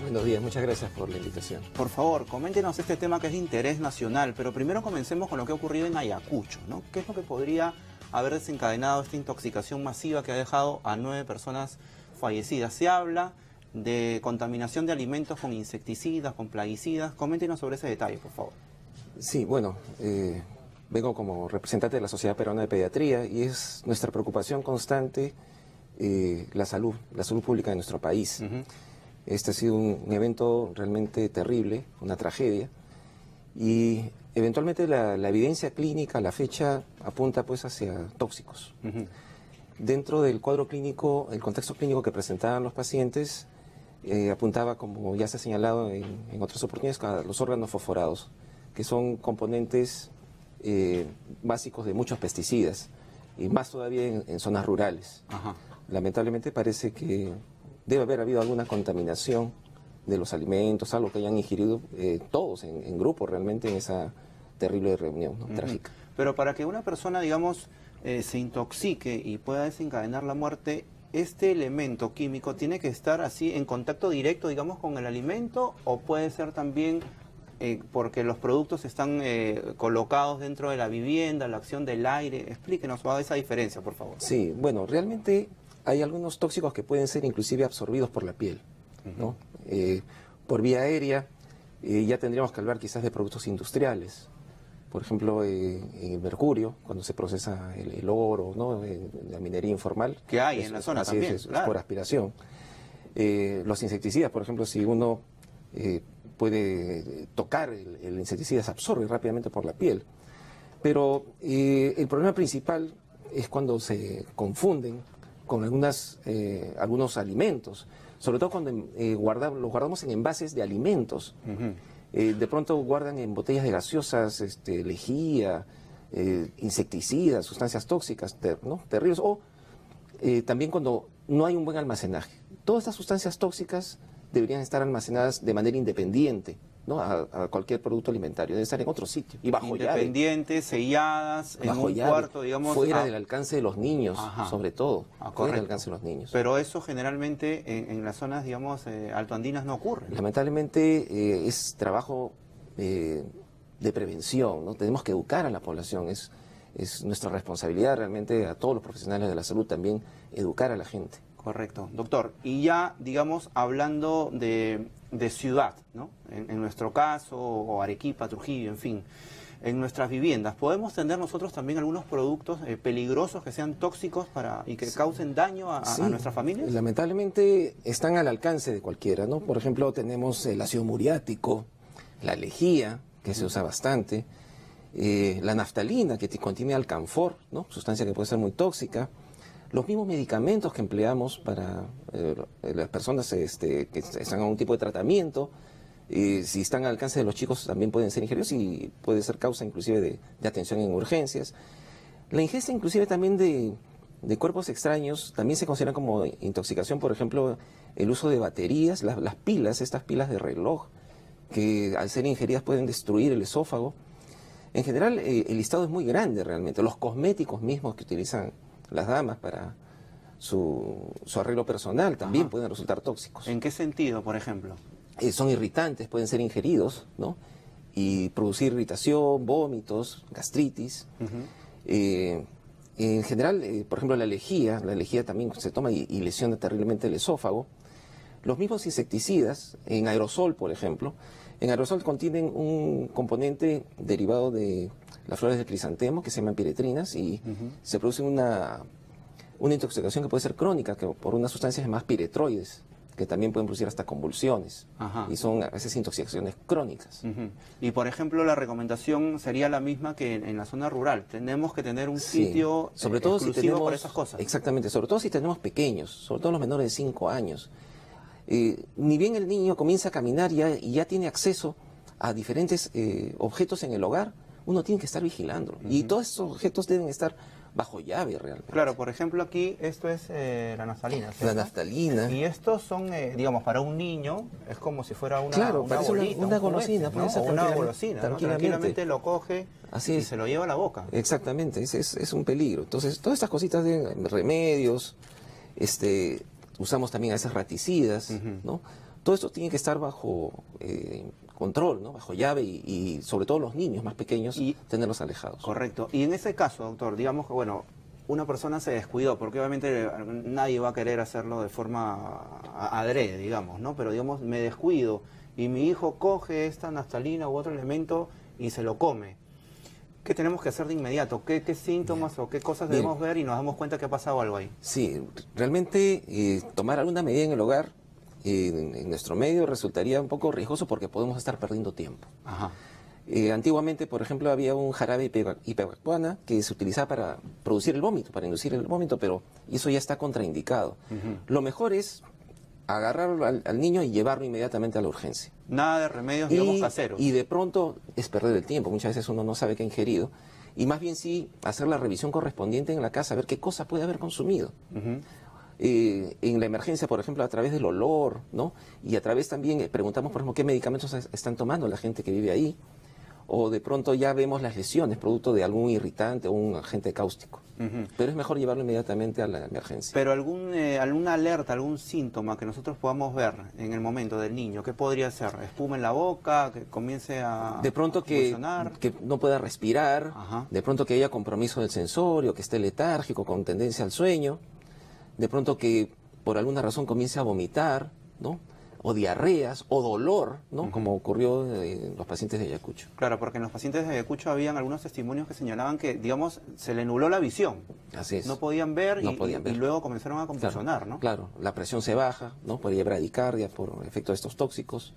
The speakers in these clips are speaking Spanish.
Buenos días, muchas gracias por la invitación. Por favor, coméntenos este tema que es de interés nacional, pero primero comencemos con lo que ha ocurrido en Ayacucho, ¿no? ¿Qué es lo que podría haber desencadenado esta intoxicación masiva que ha dejado a 9 personas fallecidas? Se habla de contaminación de alimentos con insecticidas, con plaguicidas. Coméntenos sobre ese detalle, por favor. Sí, bueno, vengo como representante de la Sociedad Peruana de Pediatría y es nuestra preocupación constante la salud pública de nuestro país. Este ha sido un evento realmente terrible, una tragedia, y eventualmente la evidencia clínica a la fecha apunta pues hacia tóxicos. Dentro del cuadro clínico, el contexto clínico que presentaban los pacientes apuntaba, como ya se ha señalado en otras oportunidades, a los órganos fosforados, que son componentes básicos de muchos pesticidas, y más todavía en zonas rurales. Lamentablemente parece que debe haber habido alguna contaminación de los alimentos, algo que hayan ingerido todos en grupo realmente en esa terrible reunión, ¿no? Trágica. Pero para que una persona, digamos, se intoxique y pueda desencadenar la muerte, ¿este elemento químico tiene que estar así en contacto directo, digamos, con el alimento, o puede ser también porque los productos están colocados dentro de la vivienda, la acción del aire? Explíquenos esa diferencia, por favor. Sí, bueno, realmente hay algunos tóxicos que pueden ser inclusive absorbidos por la piel, ¿no? Por vía aérea ya tendríamos que hablar quizás de productos industriales. Por ejemplo, el mercurio, cuando se procesa el oro, ¿no? La minería informal. Que hay en la zona también, es por aspiración. Los insecticidas, por ejemplo, si uno puede tocar el insecticida, se absorbe rápidamente por la piel. Pero el problema principal es cuando se confunden con algunos alimentos, sobre todo cuando los guardamos en envases de alimentos. De pronto guardan en botellas de gaseosas lejía, insecticidas, sustancias tóxicas, ¿no? terribles, o también cuando no hay un buen almacenaje. Todas estas sustancias tóxicas deberían estar almacenadas de manera independiente, ¿no? a cualquier producto alimentario, debe estar en otro sitio y bajo llave. Independientes, selladas, en un cuarto, digamos, fuera del alcance de los niños, sobre todo, fuera del alcance de los niños. Pero eso generalmente en las zonas, digamos, altoandinas no ocurre. Lamentablemente es trabajo de prevención, ¿no? Tenemos que educar a la población, es nuestra responsabilidad realmente a todos los profesionales de la salud también educar a la gente. Correcto. Doctor, y ya, digamos, hablando de ciudad, ¿no? En nuestro caso, o Arequipa, Trujillo, en fin, en nuestras viviendas, ¿podemos tener nosotros también algunos productos peligrosos que sean tóxicos y que causen daño a nuestras familias? Lamentablemente están al alcance de cualquiera, ¿no? Por ejemplo, tenemos el ácido muriático, la lejía, que se usa bastante, la naftalina, que contiene alcanfor, ¿no? Sustancia que puede ser muy tóxica. Los mismos medicamentos que empleamos para las personas que están en un tipo de tratamiento, si están al alcance de los chicos también pueden ser ingeridos y puede ser causa inclusive de atención en urgencias. La ingesta inclusive también de cuerpos extraños también se considera como intoxicación. Por ejemplo, el uso de baterías, las pilas, estas pilas de reloj, que al ser ingeridas pueden destruir el esófago. En general el listado es muy grande realmente. Los cosméticos mismos que utilizan las damas para su arreglo personal también pueden resultar tóxicos. ¿En qué sentido, por ejemplo? Son irritantes, pueden ser ingeridos, ¿no? Y producir irritación, vómitos, gastritis. En general, por ejemplo, la lejía también se toma y lesiona terriblemente el esófago. Los mismos insecticidas, en aerosol, por ejemplo, en aerosol contienen un componente derivado de las flores de crisantemo que se llaman piretrinas y se produce una intoxicación que puede ser crónica por unas sustancias más piretroides que también pueden producir hasta convulsiones y son a veces intoxicaciones crónicas. Y por ejemplo la recomendación sería la misma que en la zona rural, tenemos que tener un sitio sobre todo exclusivo si tenemos, por esas cosas. Exactamente, sobre todo si tenemos pequeños, sobre todo los menores de 5 años. Ni bien el niño comienza a caminar y ya tiene acceso a diferentes objetos en el hogar, uno tiene que estar vigilándolo. Y todos esos objetos deben estar bajo llave realmente. Claro, por ejemplo aquí esto es la naftalina, ¿cierto? La naftalina. Y estos son, digamos, para un niño es como si fuera una, claro, una parece bolita, una golosina, juguete, ¿no? puede ser una golosina, ¿no? Tranquilamente lo coge y se lo lleva a la boca. Exactamente, es un peligro. Entonces, todas estas cositas de remedios, usamos también a veces raticidas, ¿no? Todo esto tiene que estar bajo control, ¿no? Bajo llave y sobre todo los niños más pequeños, tenerlos alejados. Correcto. Y en ese caso, doctor, digamos que, bueno, una persona se descuidó, porque obviamente nadie va a querer hacerlo de forma adrede, digamos, ¿no? Pero digamos, me descuido y mi hijo coge esta naftalina u otro elemento y se lo come. ¿Qué tenemos que hacer de inmediato? ¿Qué síntomas o qué cosas debemos ver y nos damos cuenta que ha pasado algo ahí? Sí, realmente tomar alguna medida en el hogar en nuestro medio resultaría un poco riesgoso porque podemos estar perdiendo tiempo. Ajá. Antiguamente, por ejemplo, había un jarabe ipecacuana que se utilizaba para producir el vómito, para inducir el vómito, pero eso ya está contraindicado. Lo mejor es agarrarlo al niño y llevarlo inmediatamente a la urgencia. Nada de remedios, digamos, caseros. Y de pronto es perder el tiempo. Muchas veces uno no sabe qué ha ingerido. Y más bien sí hacer la revisión correspondiente en la casa, ver qué cosa puede haber consumido. En la emergencia, por ejemplo, a través del olor, ¿no? Y a través también preguntamos, por ejemplo, qué medicamentos están tomando la gente que vive ahí. O de pronto ya vemos las lesiones producto de algún irritante o un agente cáustico. Pero es mejor llevarlo inmediatamente a la emergencia. Pero alguna alerta, algún síntoma que nosotros podamos ver en el momento del niño, ¿qué podría ser? ¿Espuma en la boca? ¿Que comience a de pronto que no pueda respirar, de pronto que haya compromiso del sensorio, que esté letárgico, con tendencia al sueño, de pronto que por alguna razón comience a vomitar, ¿no? O diarreas, o dolor, ¿no? Como ocurrió en los pacientes de Ayacucho. Claro, porque en los pacientes de Ayacucho habían algunos testimonios que señalaban que, digamos, se le nubló la visión. Así es. No podían ver, y luego comenzaron a convulsionar, claro, ¿no? Claro, la presión se baja, ¿no? Por bradicardia, por efecto de estos tóxicos,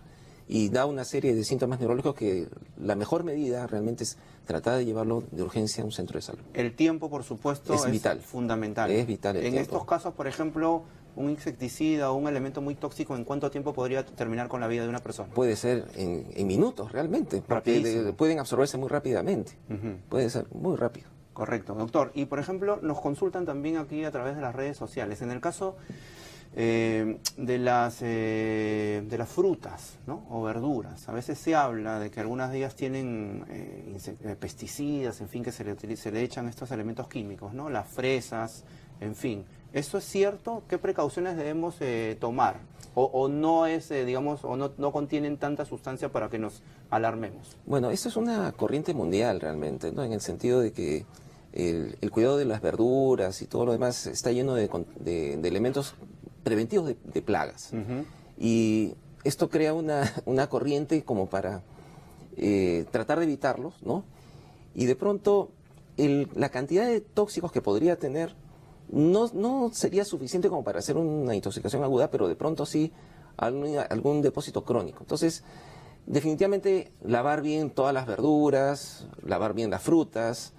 y da una serie de síntomas neurológicos que la mejor medida realmente es tratar de llevarlo de urgencia a un centro de salud. El tiempo, por supuesto, es vital. Fundamental. Es vital el tiempo. En estos casos, por ejemplo, un insecticida o un elemento muy tóxico, ¿en cuánto tiempo podría terminar con la vida de una persona? Puede ser en minutos, realmente, porque pueden absorberse muy rápidamente. Puede ser muy rápido. Correcto, doctor. Y, por ejemplo, nos consultan también aquí a través de las redes sociales. En el caso de las frutas, ¿no? O verduras, a veces se habla de que algunas de ellas tienen pesticidas, en fin, que se le echan estos elementos químicos, ¿no? Las fresas, en fin. ¿Eso es cierto? ¿Qué precauciones debemos tomar? ¿O no es, digamos, o no contienen tanta sustancia para que nos alarmemos? Bueno, eso es una corriente mundial realmente, ¿no? En el sentido de que el cuidado de las verduras y todo lo demás está lleno de elementos preventivos de plagas. Y esto crea una corriente como para tratar de evitarlos, ¿no? Y de pronto la cantidad de tóxicos que podría tener no sería suficiente como para hacer una intoxicación aguda, pero de pronto sí algún depósito crónico. Entonces, definitivamente lavar bien todas las verduras, lavar bien las frutas,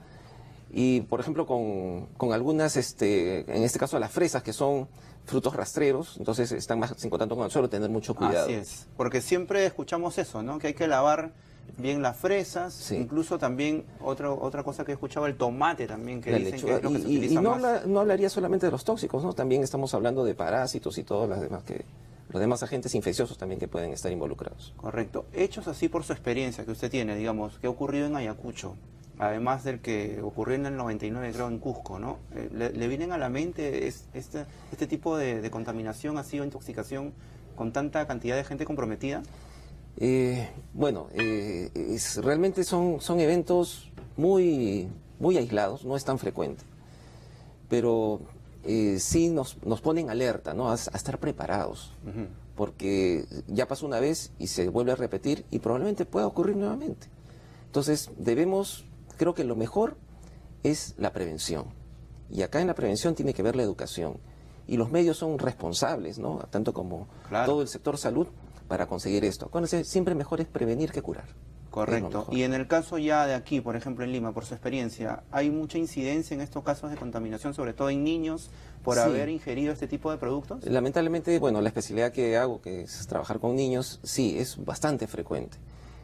y por ejemplo con algunas, en este caso las fresas, que son frutos rastreros, entonces están más en contacto con el suelo, tener mucho cuidado. Así es, porque siempre escuchamos eso, ¿no? Que hay que lavar bien las fresas, sí. Incluso también otra cosa que he escuchado, el tomate también, que dicen que es lo que se utiliza más. No hablaría solamente de los tóxicos, ¿no? También estamos hablando de parásitos y todos los demás agentes infecciosos también que pueden estar involucrados. Correcto. Hechos así por su experiencia que usted tiene, digamos, que ha ocurrido en Ayacucho, además del que ocurrió en el 99, creo, en Cusco, ¿no? ¿Le vienen a la mente este tipo de contaminación así o intoxicación con tanta cantidad de gente comprometida? Realmente son eventos muy aislados, no es tan frecuente, pero sí nos ponen alerta, ¿no? A estar preparados, porque ya pasó una vez y se vuelve a repetir y probablemente pueda ocurrir nuevamente. Entonces creo que lo mejor es la prevención, y acá en la prevención tiene que ver la educación, y los medios son responsables, ¿no? Tanto como todo el sector salud, para conseguir esto. Acuérdense, siempre mejor es prevenir que curar. Correcto. Y en el caso ya de aquí, por ejemplo en Lima, por su experiencia, ¿hay mucha incidencia en estos casos de contaminación, sobre todo en niños, por haber ingerido este tipo de productos? Lamentablemente, bueno, la especialidad que hago, que es trabajar con niños, sí, es bastante frecuente.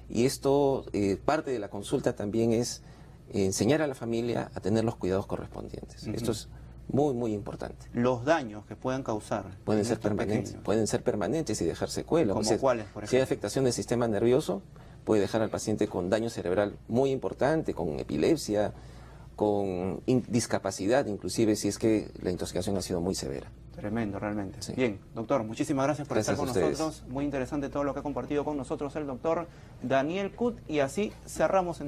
Y esto, parte de la consulta también es enseñar a la familia a tener los cuidados correspondientes. Esto es muy, muy importante. Los daños que puedan causar pueden ser permanentes y dejar secuelas. ¿Como cuáles, por ejemplo? Si hay afectación del sistema nervioso, puede dejar al paciente con daño cerebral muy importante, con epilepsia, con discapacidad, inclusive si es que la intoxicación ha sido muy severa. Tremendo, realmente. Sí. Bien, doctor, muchísimas gracias por estar con nosotros. Muy interesante todo lo que ha compartido con nosotros el doctor Daniel Kut, y así cerramos.